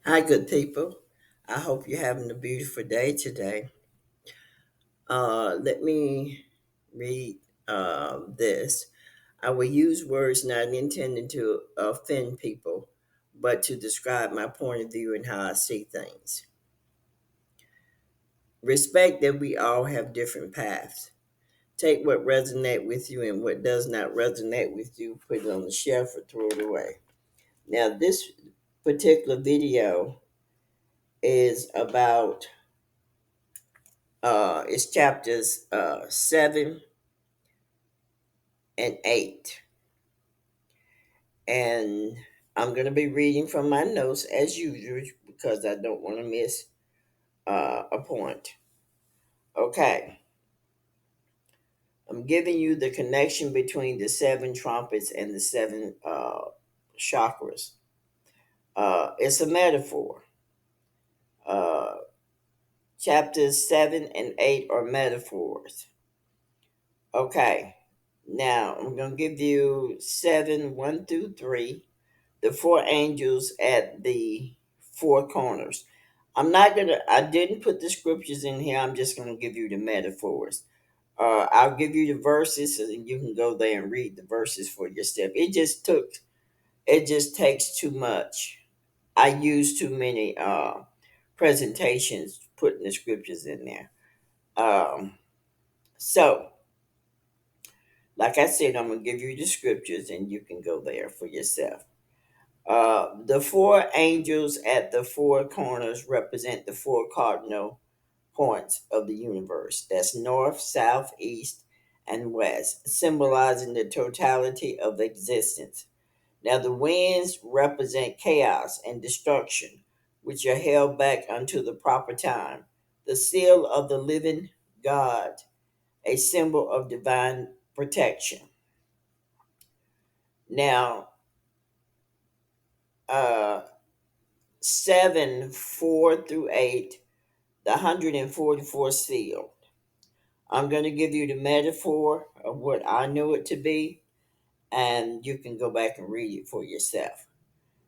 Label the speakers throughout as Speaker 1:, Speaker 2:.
Speaker 1: Hi, good people. I hope you're having a beautiful day today. Let me read this. I will use words not intended to offend people, but to describe my point of view and how I see things. Respect that we all have different paths. Take what resonates with you and what does not resonate with you, put it on the shelf or throw it away. Now, this particular video is about it's chapters 7 and 8. And I'm going to be reading from my notes as usual because I don't want to miss a point. Okay. I'm giving you the connection between the seven trumpets and the seven chakras. It's a metaphor. Uh, Chapters 7 and 8 are metaphors. Okay. Now, I'm going to give you 7, 1 through 3, the four angels at the four corners. I didn't put the scriptures in here. I'm just gonna give you the metaphors. I'll give you the verses and you can go there and read the verses for yourself. It just takes too much. I use too many presentations putting the scriptures in there. Um, so, like I said, I'm gonna give you the scriptures and you can go there for yourself. The four angels at the four corners represent the four cardinal points of the universe. That's north, south, east, and west, symbolizing the totality of existence. Now, the winds represent chaos and destruction, which are held back unto the proper time. The seal of the living God, a symbol of divine protection. Now, uh, 7, 4 through 8, the 144 seal. I'm going to give you the metaphor of what I know it to be, and you can go back and read it for yourself.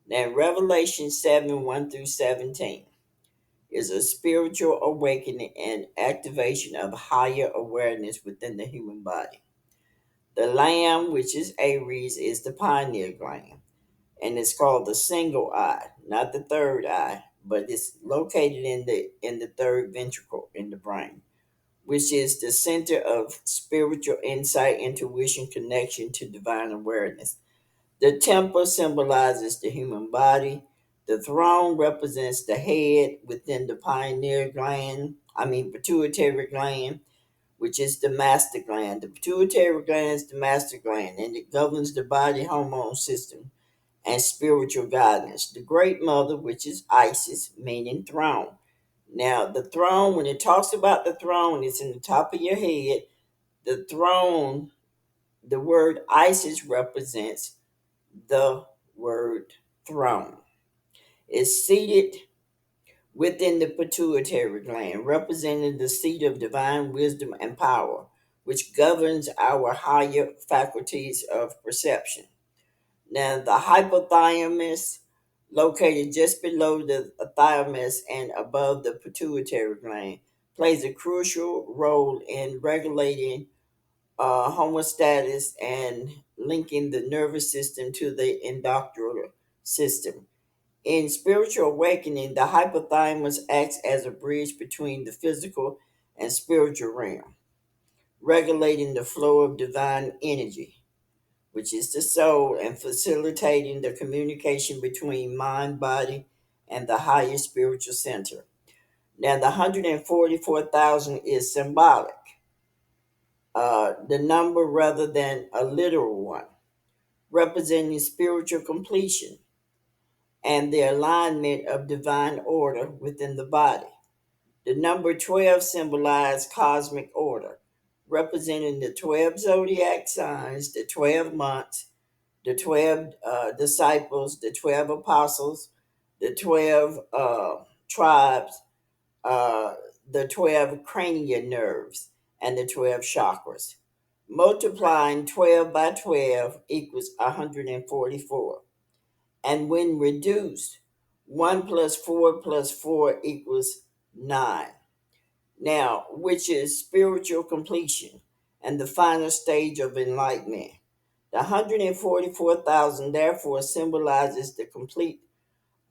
Speaker 1: Now, Revelation 7 1 through 17 is a spiritual awakening and activation of higher awareness within the human body. The lamb, which is Aries, is the pineal gland, and it's called the single eye, not the third eye, but it's located in the third ventricle in the brain, which is the center of spiritual insight, intuition, connection to divine awareness. The temple symbolizes the human body. The throne represents the head within the pituitary gland, which is the master gland. The pituitary gland is the master gland, and it governs the body hormone system and spiritual guidance. The Great Mother, which is Isis, meaning throne. Now, the throne, when it talks about the throne, it's in the top of your head. The throne, the word Isis represents the word throne. It's seated within the pituitary gland, representing the seat of divine wisdom and power, which governs our higher faculties of perception. Now, the hypothalamus, located just below the thymus and above the pituitary gland, plays a crucial role in regulating homeostasis and linking the nervous system to the endocrine system. In spiritual awakening, the hypothalamus acts as a bridge between the physical and spiritual realm, regulating the flow of divine energy, which is the soul, and facilitating the communication between mind, body, and the higher spiritual center. Now, the 144,000 is symbolic, the number rather than a literal one, representing spiritual completion and the alignment of divine order within the body. The number 12 symbolizes cosmic order, representing the 12 zodiac signs, the 12 months, the 12 disciples, the 12 apostles, the 12 tribes, uh, the 12 cranial nerves, and the 12 chakras. Multiplying 12 by 12 equals 144. And when reduced, 1 plus 4 plus 4 equals 9. Now, which is spiritual completion and the final stage of enlightenment. The 144,000 therefore symbolizes the complete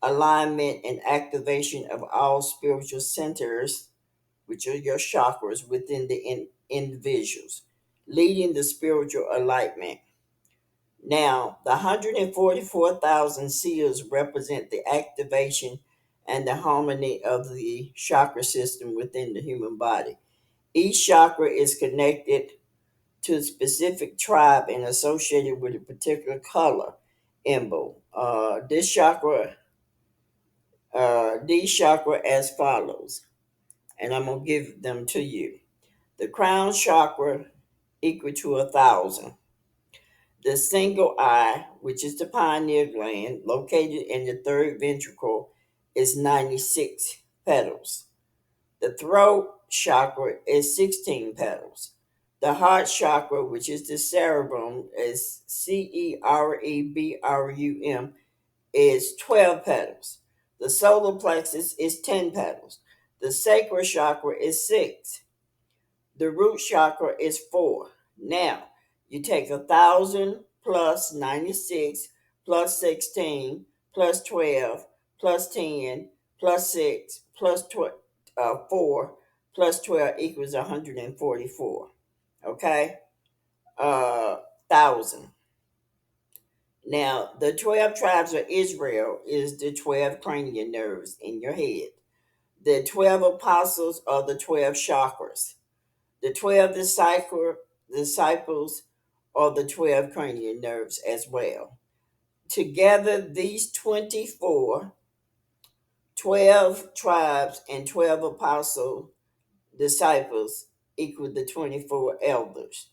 Speaker 1: alignment and activation of all spiritual centers, which are your chakras within the individuals, leading the spiritual enlightenment. Now, the 144,000 seals represent the activation and the harmony of the chakra system within the human body. Each chakra is connected to a specific tribe and associated with a particular color emblem. These chakra as follows, and I'm gonna give them to you. The crown chakra equal to 1,000. The single eye, which is the pineal gland, located in the third ventricle, is 96 petals. The throat chakra is 16 petals. The heart chakra, which is the cerebrum, is cerebrum, is 12 petals. The solar plexus is 10 petals. The sacral chakra is 6. The root chakra is 4. Now, you take 1,000 plus 96 plus 16 plus 12 plus 10 plus 6 plus 4 plus 12 equals 144. Okay? 1,000. Now, the 12 tribes of Israel is the 12 cranial nerves in your head. The 12 apostles are the 12 chakras. The 12 disciples are the 12 cranial nerves as well. Together, these 12 tribes and 12 apostle disciples equal the 24 elders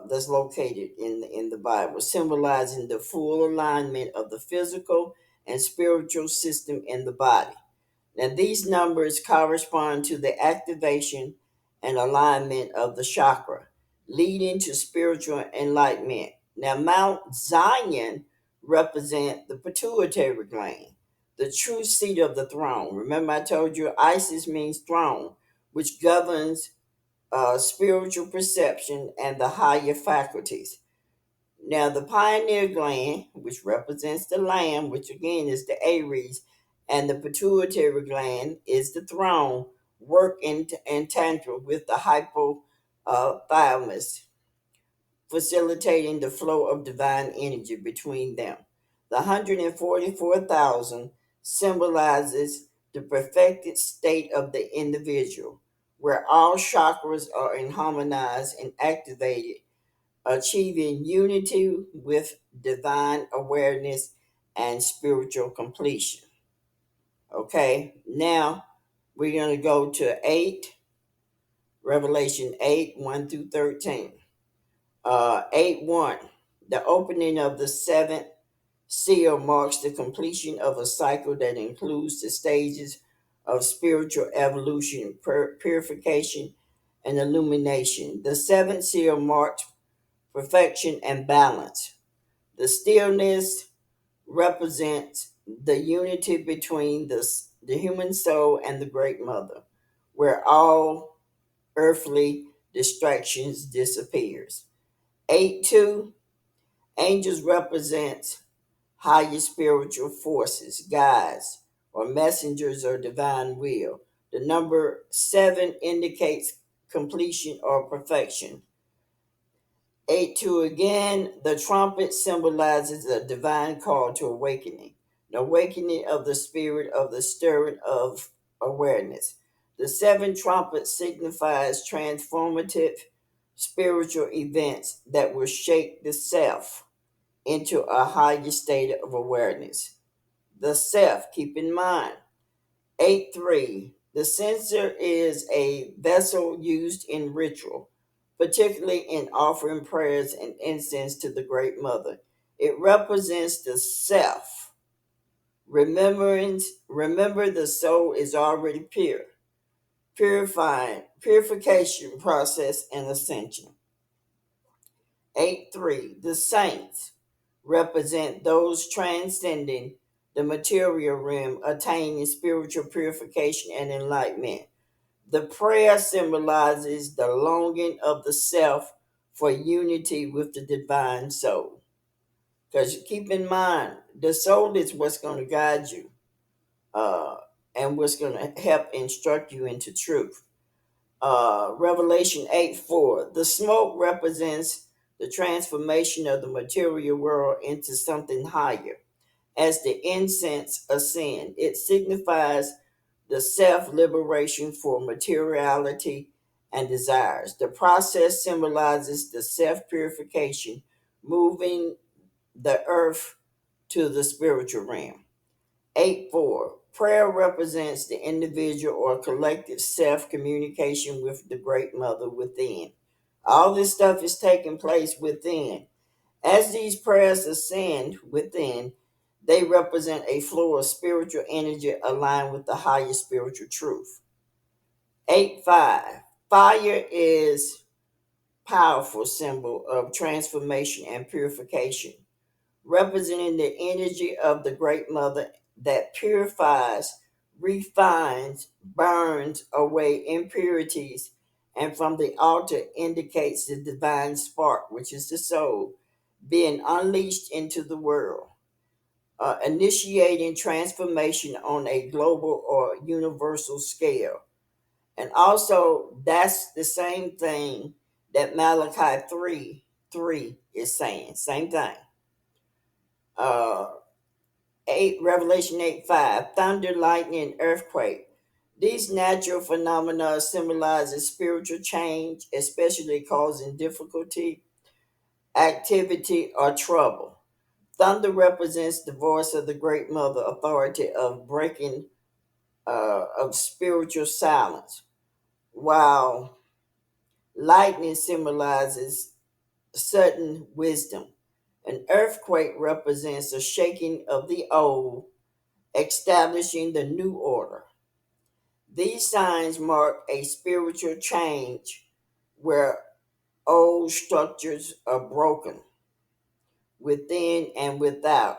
Speaker 1: that's located in the Bible, symbolizing the full alignment of the physical and spiritual system in the body. Now, these numbers correspond to the activation and alignment of the chakra, leading to spiritual enlightenment. Now, Mount Zion represents the pituitary gland, the true seat of the throne. Remember, I told you Isis means throne, which governs spiritual perception and the higher faculties. Now, the pineal gland, which represents the lamb, which again is the Aries, and the pituitary gland is the throne, work in tandem with the hypothalamus, facilitating the flow of divine energy between them. The 144,000 symbolizes the perfected state of the individual, where all chakras are in harmonized and activated, achieving unity with divine awareness and spiritual completion. Okay, now we're going to go to 8, Revelation 8 1 through 13. 8 1. The opening of the seventh seal marks the completion of a cycle that includes the stages of spiritual evolution, purification, and illumination. The seventh seal marks perfection and balance. The stillness represents the unity between the human soul and the Great Mother, where all earthly distractions disappears. 8 2, angels represents higher spiritual forces, guides, or messengers of divine will. The number 7 indicates completion or perfection. 8 2 again, the trumpet symbolizes a divine call to awakening, the awakening of the spirit of the stirring of awareness. The 7 trumpets signifies transformative spiritual events that will shake the self into a higher state of awareness. The self, keep in mind, 8 3. The censer is a vessel used in ritual, particularly in offering prayers and incense to the Great Mother. It represents the self. Remember the soul is already pure. Purification process and ascension. 8 3. The saints represent those transcending the material realm, attaining spiritual purification and enlightenment. The prayer symbolizes the longing of the self for unity with the divine soul. Because keep in mind, the soul is what's going to guide you, uh, and what's going to help instruct you into truth. Revelation 8:4. The smoke represents the transformation of the material world into something higher. As the incense ascend, it signifies the self liberation for materiality and desires. The process symbolizes the self purification, moving the earth to the spiritual realm. 8:4. Prayer represents the individual or collective self communication with the Great Mother within. All this stuff is taking place within. As these prayers ascend within, they represent a flow of spiritual energy aligned with the higher spiritual truth. 8:5. Fire is powerful symbol of transformation and purification, representing the energy of the Great Mother that purifies, refines, burns away impurities, and from the altar indicates the divine spark, which is the soul, being unleashed into the world, initiating transformation on a global or universal scale. And also, that's the same thing that Malachi 3:3 is saying. Same thing. Uh, 8 Revelation 8:5, thunder, lightning, and earthquake. These natural phenomena symbolize spiritual change, especially causing difficulty, activity, or trouble. Thunder represents the voice of the Great Mother authority of breaking of spiritual silence, while lightning symbolizes sudden wisdom. An earthquake represents a shaking of the old, establishing the new order. These signs mark a spiritual change where old structures are broken within and without.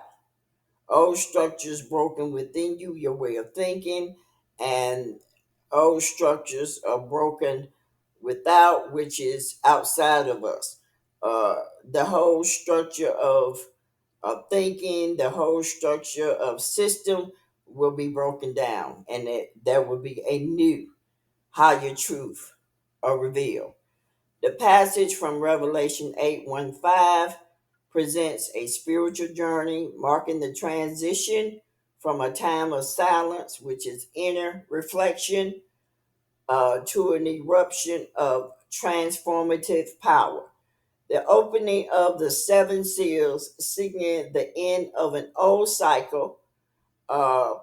Speaker 1: Old structures broken within you, your way of thinking, and old structures are broken without, which is outside of us. The whole structure of thinking, the whole structure of system will be broken down, and there will be a new higher truth or revealed. The passage from Revelation 8:15 presents a spiritual journey marking the transition from a time of silence, which is inner reflection, to an eruption of transformative power. The opening of the seven seals signaling the end of an old cycle. uh,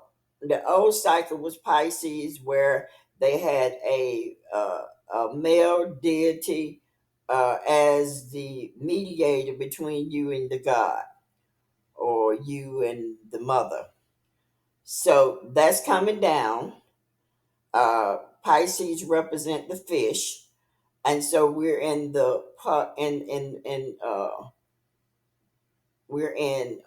Speaker 1: the old cycle was Pisces, where they had a male deity as the mediator between you and the God, or you and the mother. So that's coming down. Pisces represent the fish, and so we're in the we're in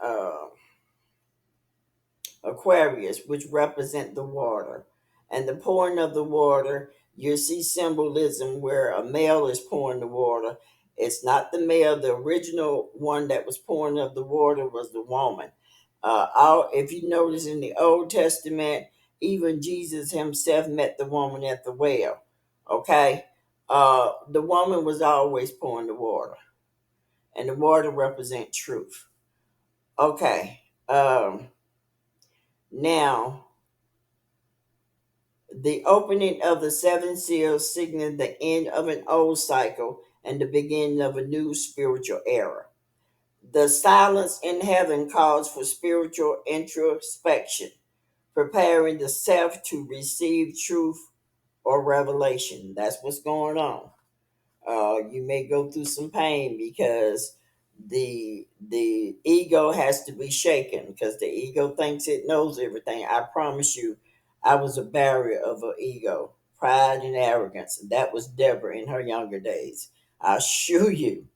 Speaker 1: Aquarius, which represent the water. And the pouring of the water, you see symbolism where a male is pouring the water. It's not the male. The original one that was pouring of the water was the woman. If you notice in the Old Testament, even Jesus himself met the woman at the well. Okay? The woman was always pouring the water, and the water represent truth. Okay. Now, the opening of the seven seals signaling the end of an old cycle and the beginning of a new spiritual era. The silence in heaven calls for spiritual introspection, preparing the self to receive truth or revelation. That's what's going on. You may go through some pain because the ego has to be shaken, because the ego thinks it knows everything. I promise you, I was a barrier of an ego, pride and arrogance. That was Deborah in her younger days. I assure you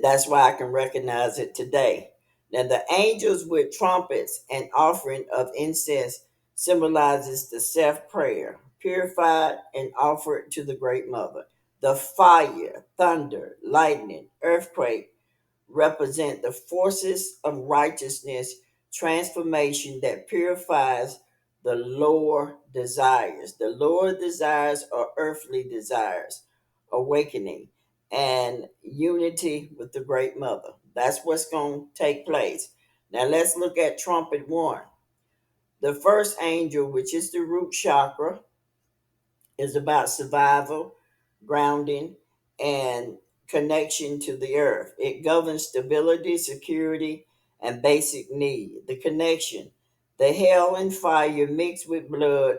Speaker 1: that's why I can recognize it today. Now, the angels with trumpets and offering of incense symbolizes the self prayer, purified and offered to the Great Mother. The fire, thunder, lightning, earthquake represent the forces of righteousness, transformation that purifies the lower desires. The lower desires are earthly desires, awakening, and unity with the Great Mother. That's what's going to take place. Now let's look at trumpet one. The first angel, which is the root chakra, is about survival, grounding, and connection to the earth. It governs stability, security, and basic need. The connection, the hell and fire mixed with blood,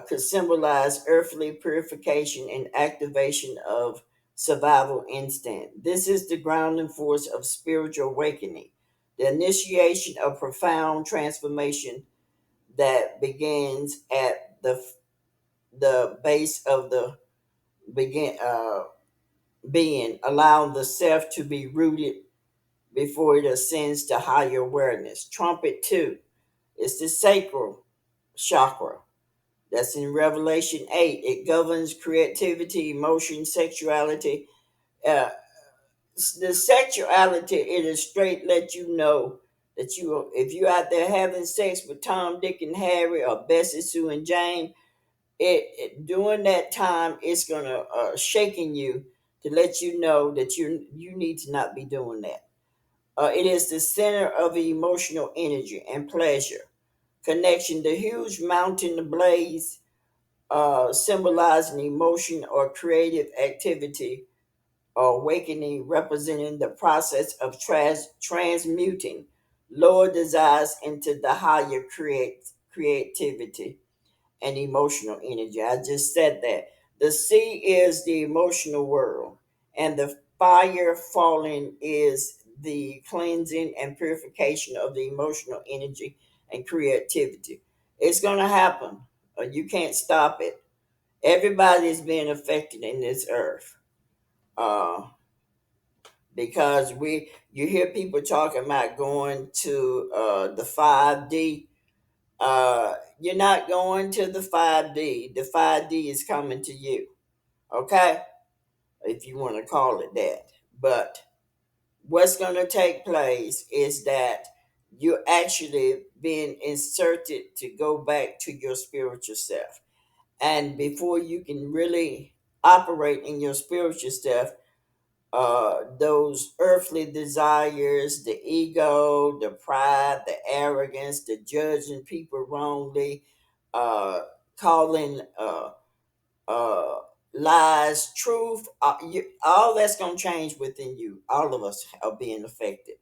Speaker 1: could symbolize earthly purification and activation of survival instinct. This is the grounding force of spiritual awakening, the initiation of profound transformation that begins at the base of the begin being, allowing the self to be rooted before it ascends to higher awareness. Trumpet two is the sacral chakra. That's in Revelation 8. It governs creativity, emotion, sexuality. Uh, the sexuality, it is straight let you know that you, if you're out there having sex with Tom, Dick, and Harry, or Bessie, Sue, and Jane, during that time it's gonna shaking you to let you know that you need to not be doing that. It is the center of emotional energy and pleasure connection. The huge mountain blaze, symbolizing emotion or creative activity or awakening, representing the process of transmuting lower desires into the higher creativity and emotional energy. I just said that. The sea is the emotional world, and the fire falling is the cleansing and purification of the emotional energy and creativity. It's going to happen. You can't stop it. Everybody is being affected in this earth. Uh, because you hear people talking about going to the 5D. You're not going to the 5D. The 5D is coming to you. Okay? If you want to call it that. But what's going to take place is that you're actually being inserted to go back to your spiritual self. And before you can really operate in your spiritual self, those earthly desires, the ego, the pride, the arrogance, the judging people wrongly, uh, calling uh, lies truth, all that's going to change within you. All of us are being affected.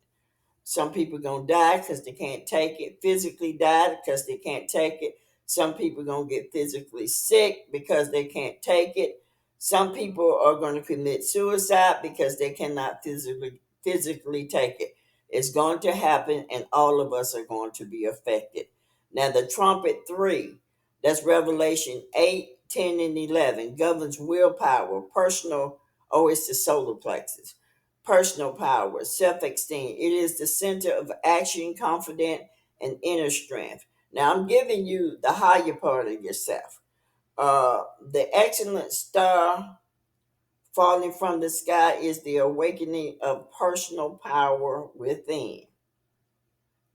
Speaker 1: Some people gonna die because they can't take it. Physically die because they can't take it. Some people gonna get physically sick because they can't take it. Some people are gonna commit suicide because they cannot physically take it. It's going to happen, and all of us are going to be affected. Now, the trumpet three, that's Revelation 8, 10, and 11, governs willpower, personal. Oh, it's the solar plexus, personal power, self esteem. It is the center of action, confidence, and inner strength. Now, I'm giving you the higher part of yourself. The excellent star falling from the sky is the awakening of personal power within.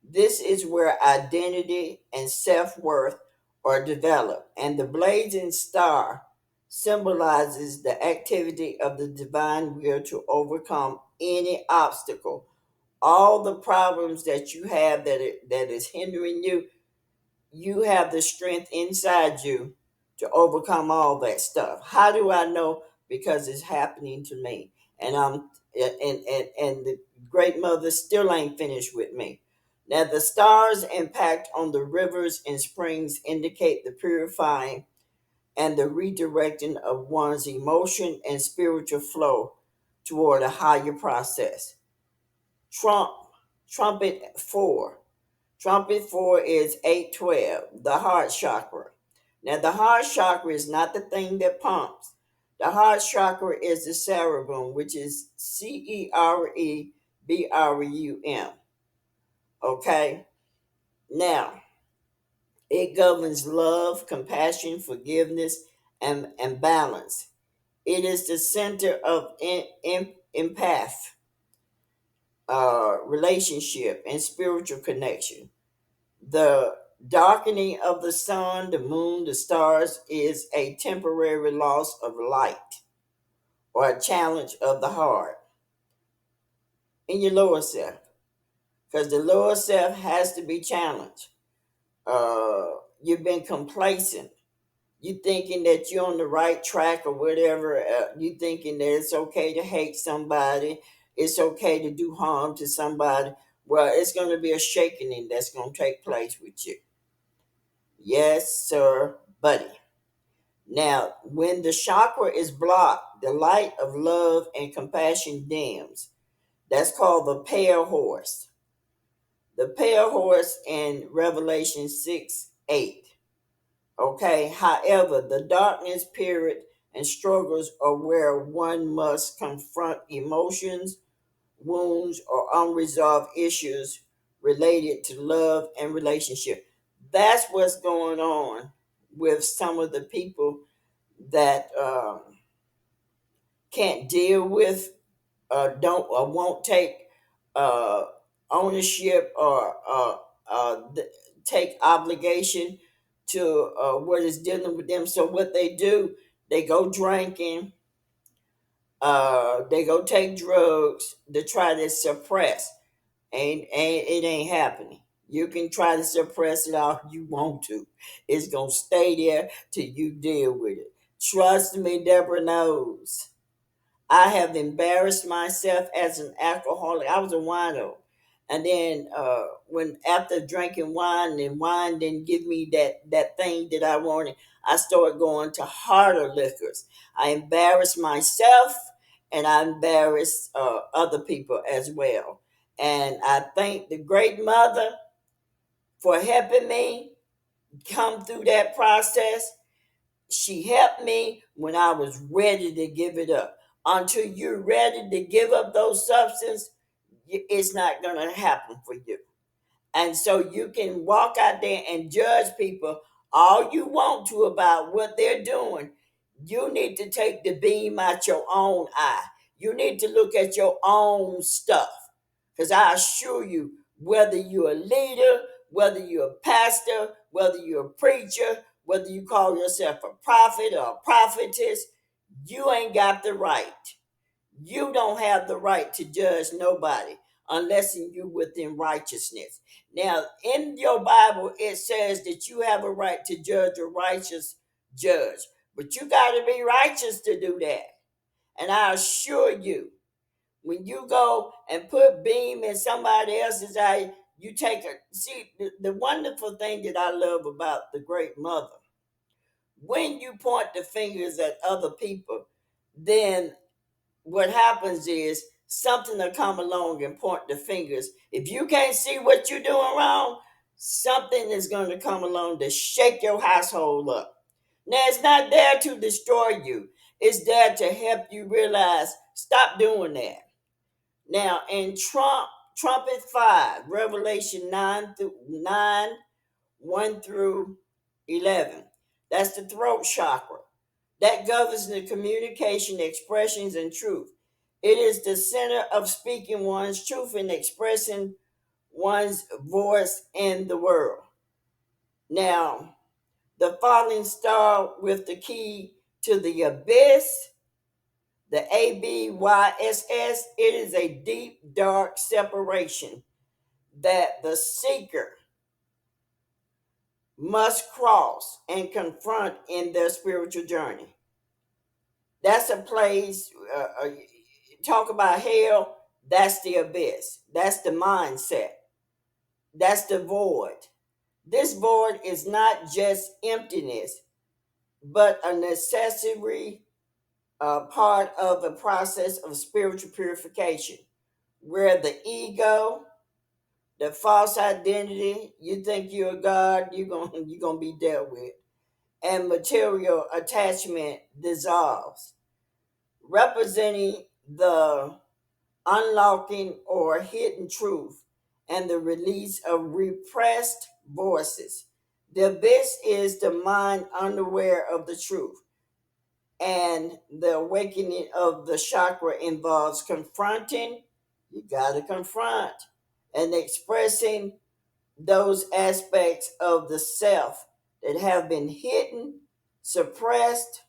Speaker 1: This is where identity and self worth are developed, and the blazing star symbolizes the activity of the divine will to overcome any obstacle. All the problems that you have that is hindering you, you have the strength inside you to overcome all that stuff. How do I know? Because it's happening to me, and and the Great Mother still ain't finished with me. Now, the stars' impact on the rivers and springs indicate the purifying and the redirecting of one's emotion and spiritual flow toward a higher process. Trump, trumpet four. Trumpet four is 812, the heart chakra. Now, the heart chakra is not the thing that pumps. The heart chakra is the cerebrum, which is CERE Brum. Okay? Now, it governs love, compassion, forgiveness, and balance. It is the center of empath, relationship, and spiritual connection. The darkening of the sun, the moon, the stars is a temporary loss of light or a challenge of the heart in your lower self. Because the lower self has to be challenged. You've been complacent. You thinking that you're on the right track or whatever. You thinking that it's okay to hate somebody. It's okay to do harm to somebody. Well, it's going to be a shaking that's going to take place with you. Yes, sir, buddy. Now, when the chakra is blocked, the light of love and compassion dims. That's called the pale horse. The pale horse in Revelation 6:8. Okay, however, the darkness period and struggles are where one must confront emotions, wounds, or unresolved issues related to love and relationship. That's what's going on with some of the people that can't deal with, don't or won't take uh, ownership or take obligation to what is dealing with them. So what they do, they go drinking, they go take drugs to try to suppress, and it ain't happening. You can try to suppress it all you want to. It's gonna stay there till you deal with it. Trust me, Deborah knows. I have embarrassed myself as an alcoholic. I was a wino. And then when after drinking wine and wine didn't give me that thing that I wanted, I started going to harder liquors. I embarrassed myself and I embarrassed other people as well. And I thank the great mother for helping me come through that process. She helped me when I was ready to give it up. Until you're ready to give up those substances, it's not going to happen for you. And so you can walk out there and judge people all you want to about what they're doing. You need to take the beam out your own eye. You need to look at your own stuff. Because I assure you, whether you're a leader, whether you're a pastor, whether you're a preacher, whether you call yourself a prophet or a prophetess, you ain't got the right. You don't have the right to judge nobody unless you within righteousness. Now, in your Bible, it says that you have a right to judge a righteous judge, but you got to be righteous to do that. And I assure you, when you go and put beam in somebody else's eye, you take a see the wonderful thing that I love about the great mother. When you point the fingers at other people, then what happens is something will come along and point the fingers. If you can't see what you're doing wrong, something is going to come along to shake your household up. Now, it's not there to destroy you, it's there to help you realize stop doing that. Now, in Trumpet 5, Revelation 1 through 11, that's the throat chakra. That governs the communication, expressions, and truth. It is the center of speaking one's truth and expressing one's voice in the world. Now, the falling star with the key to the abyss, the ABYSS, it is a deep, dark separation that the seeker must cross and confront in their spiritual journey. That's a place, talk about hell, that's the abyss. That's the mindset. That's the void. This void is not just emptiness, but a necessary part of the process of spiritual purification, where the ego, the false identity, you think you're a God, you're gonna be dealt with, and material attachment dissolves, representing the unlocking or hidden truth, and the release of repressed voices. The abyss is the mind unaware of the truth, and the awakening of the chakra involves confronting, you got to confront, and expressing those aspects of the self that have been hidden, suppressed.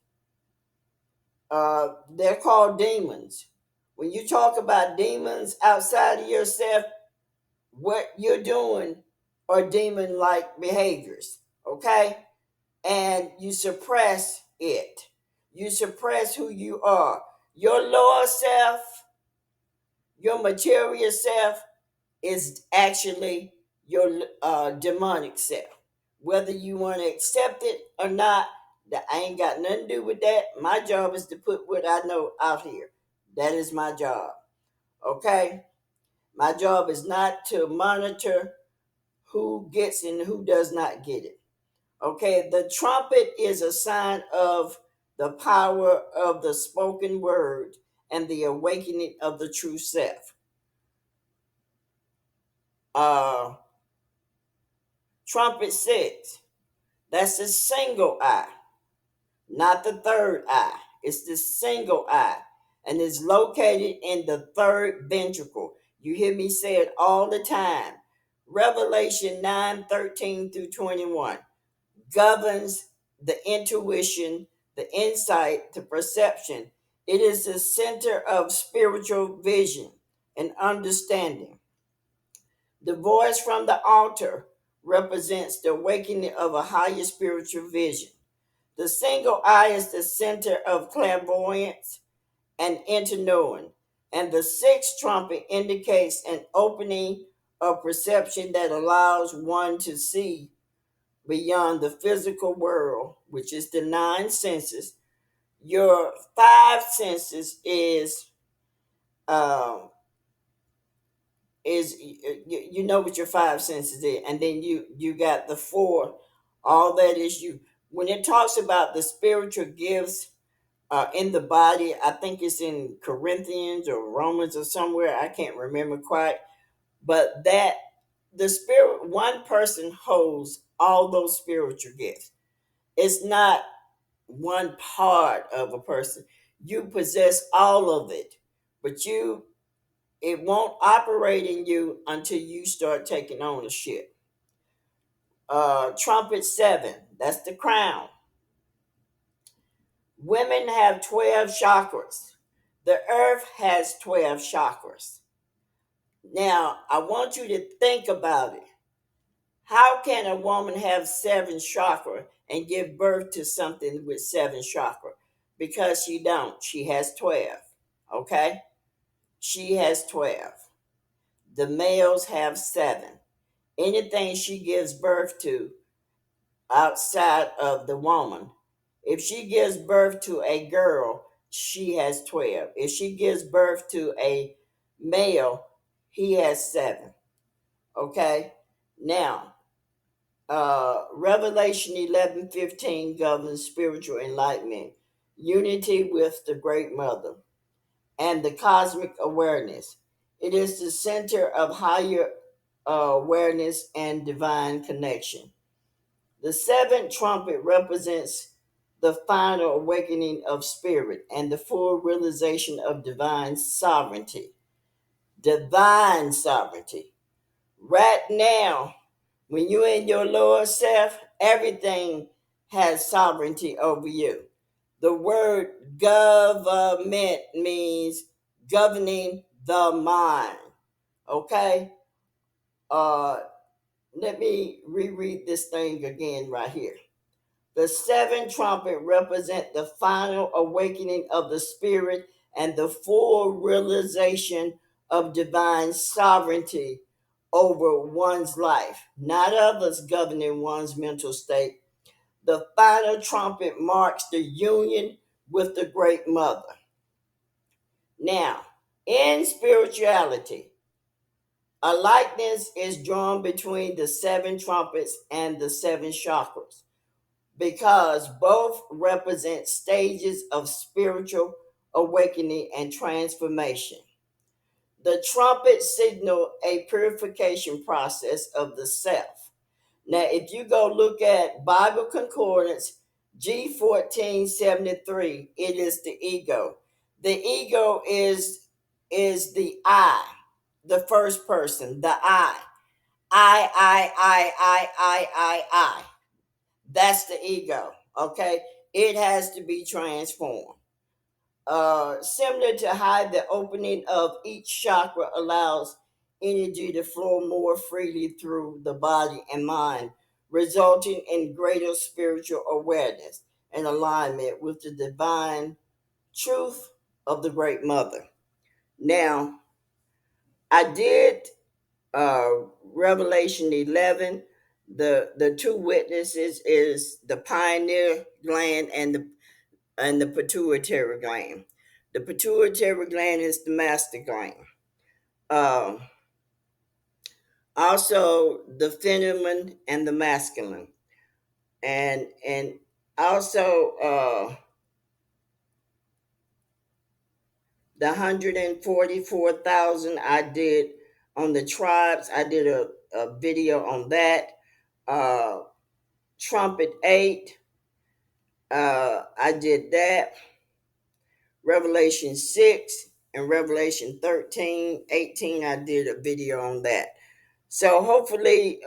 Speaker 1: They're called demons. When you talk about demons outside of yourself, what you're doing are demon like behaviors, okay? And you suppress it. You suppress who you are. Your lower self, your material self, is actually your demonic self. Whether you want to accept it or not, that I ain't got nothing to do with that. My job is to put what I know out here. That is my job. Okay? My job is not to monitor who gets and who does not get it. Okay, the trumpet is a sign of the power of the spoken word and the awakening of the true self. Uh, Trumpet 6, that's the single eye, not the third eye. It's the single eye and is located in the third ventricle. You hear me say it all the time. Revelation 9:13 through 21 governs the intuition, the insight, the perception. It is the center of spiritual vision and understanding. The voice from the altar represents the awakening of a higher spiritual vision. The single eye is the center of clairvoyance and interknowing, and the sixth trumpet indicates an opening of perception that allows one to see beyond the physical world, which is the nine senses. Your five senses um, is you know what your five senses is, and then you got the four. All that is you. When it talks about the spiritual gifts in the body, I think it's in Corinthians or Romans or somewhere. I can't remember quite, but that the spirit one person holds all those spiritual gifts. It's not one part of a person. You possess all of it, but it won't operate in you until you start taking ownership. Trumpet 7, that's the crown. Women have 12 chakras. The earth has 12 chakras. Now, I want you to think about it. How can a woman have seven chakra and give birth to something with seven chakra? Because she don't. She has 12. Okay? She has 12. The males have seven. Anything she gives birth to outside of the woman, if she gives birth to a girl, she has 12. If she gives birth to a male, he has seven. Okay? Now, Revelation 11:15 governs spiritual enlightenment, unity with the Great Mother, and the cosmic awareness. It is the center of higher awareness and divine connection. The seventh trumpet represents the final awakening of spirit and the full realization of divine sovereignty. Divine sovereignty. Right now, when you're in your lower self, everything has sovereignty over you. The word government means governing the mind. Okay? Uh, Let me reread this thing again right here. The seventh trumpet represent the final awakening of the spirit and the full realization of divine sovereignty over one's life, not others governing one's mental state. The final trumpet marks the union with the Great Mother. Now, in spirituality, a likeness is drawn between the seven trumpets and the seven chakras because both represent stages of spiritual awakening and transformation. The trumpet signal a purification process of the self. Now, if you go look at Bible Concordance G1473, it is the ego. The ego is the I, the first person, the I. I. That's the ego. Okay, it has to be transformed. Similar to how the opening of each chakra allows energy to flow more freely through the body and mind, resulting in greater spiritual awareness and alignment with the divine truth of the Great Mother. Now, I did Revelation 11. The two witnesses is the pineal gland and the pituitary gland. The pituitary gland is the master gland. Uh, Also, the feminine and the masculine, and also the 144,000 I did on the tribes. I did a video on that. Uh, Trumpet 8. I did that. Revelation 6 and Revelation 13, 18. I did a video on that. So hopefully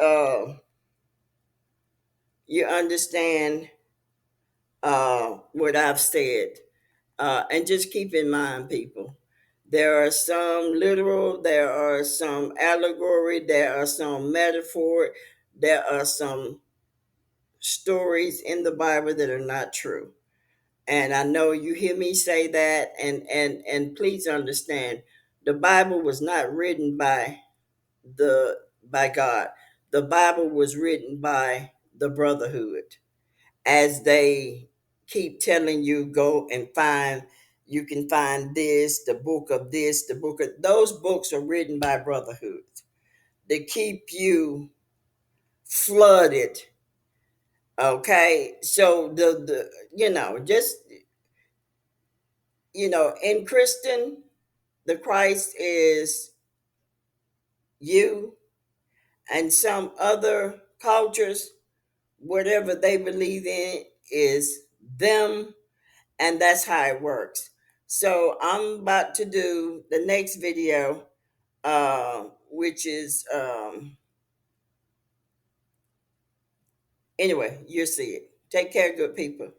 Speaker 1: you understand what I've said. And just keep in mind, people, there are some literal, there are some allegory, there are some metaphor, there are some stories in the Bible that are not true. And I know you hear me say that, and please understand, the Bible was not written the by God. The Bible was written by the brotherhood, as they keep telling you, go and find, you can find this, the book of this, the book of those books are written by brotherhood. They keep you flooded. Okay, so the just in Christian, the Christ is you, and some other cultures, whatever they believe in is them, and that's how it works. So I'm about to do the next video, which is anyway, you'll see it. Take care, good people.